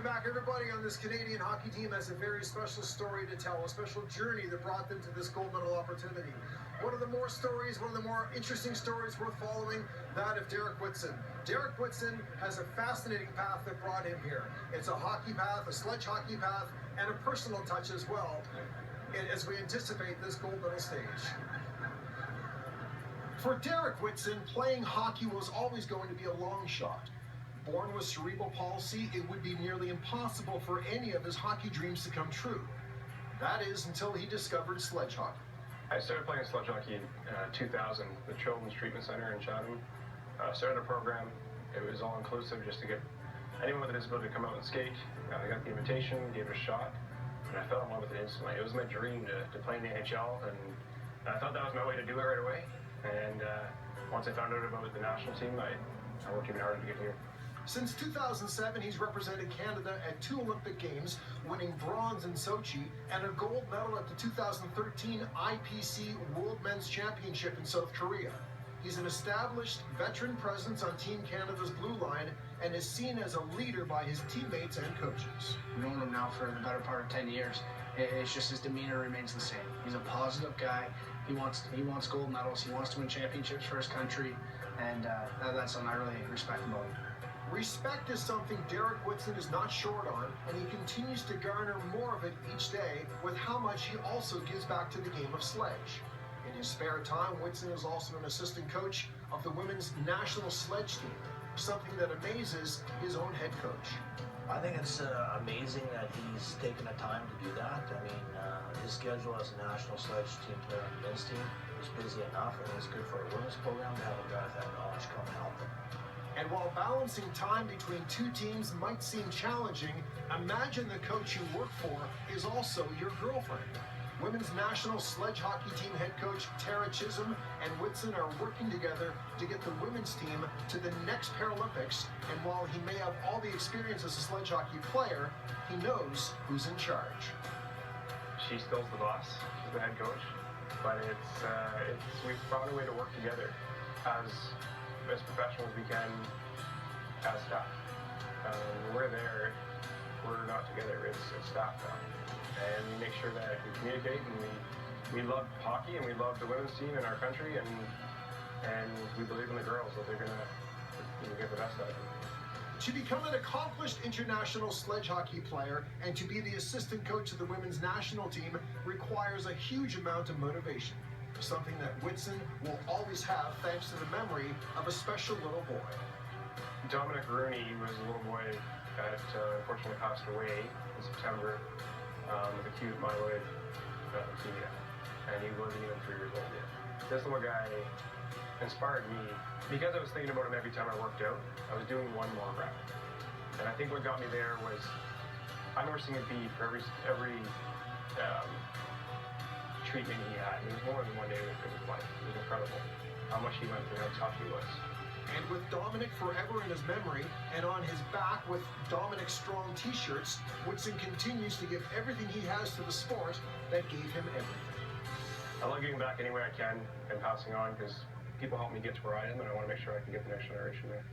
Welcome back, everybody. On this Canadian hockey team has a very special story to tell, a special journey that brought them to this gold medal opportunity. One of the more interesting stories worth following, that of Derek Whitson. Derek Whitson has a fascinating path that brought him here. It's a hockey path, a sledge hockey path, and a personal touch as well, as we anticipate this gold medal stage. For Derek Whitson, playing hockey was always going to be a long shot. Born with cerebral palsy, it would be nearly impossible for any of his hockey dreams to come true. That is, until he discovered sledge hockey. I started playing sledge hockey in 2000, the Children's Treatment Center in Chatham. Started a program. It was all-inclusive, just to get anyone with a disability to come out and skate. I got the invitation, gave it a shot, and I fell in love with it instantly. It was my dream to play in the NHL, and I thought that was my way to do it right away. And once I found out about the national team, I worked even harder to get here. Since 2007, he's represented Canada at 2 Olympic Games, winning bronze in Sochi and a gold medal at the 2013 IPC World Men's Championship in South Korea. He's an established veteran presence on Team Canada's blue line and is seen as a leader by his teammates and coaches. I've known him now for the better part of 10 years. It's just his demeanor remains the same. He's a positive guy. He wants gold medals. He wants to win championships for his country, and that's something I really respect about him. Respect is something Derek Whitson is not short on, and he continues to garner more of it each day with how much he also gives back to the game of sledge. In his spare time, Whitson is also an assistant coach of the women's national sledge team, something that amazes his own head coach. I think it's amazing that he's taken the time to do that. I mean, his schedule as a national sledge team player on the men's team is busy enough, and it's good for a women's program to have a guy with that knowledge come and help them. And while balancing time between two teams might seem challenging, imagine the coach you work for is also your girlfriend. Women's national sledge hockey team head coach Tara Chisholm and Whitson are working together to get the women's team to the next Paralympics, and while he may have all the experience as a sledge hockey player, he knows who's in charge. She's still the boss, she's the head coach, but we've found a way to work together as professional as we can as staff. We're there, we're not together, it's staff now. And we make sure that we communicate, and we love hockey, and we love the women's team in our country, and we believe in the girls that they're gonna get the best out of them. To become an accomplished international sledge hockey player and to be the assistant coach of the women's national team requires a huge amount of motivation. Something that Whitson will always have thanks to the memory of a special little boy. Dominic was a little boy that unfortunately passed away in September with acute myeloid leukemia, and he wasn't even 3 years old yet. This little guy inspired me because I was thinking about him every time I worked out. I was doing one more rep, and I think what got me there was I remember seeing a bead for every treatment he had. It was more than one day of his life. It was incredible how much he went through, how tough he was. And with Dominic forever in his memory, and on his back with Dominic Strong t-shirts, Whitson continues to give everything he has to the sport that gave him everything. I love giving back any way I can and passing on, because people help me get to where I am, and I want to make sure I can get the next generation there.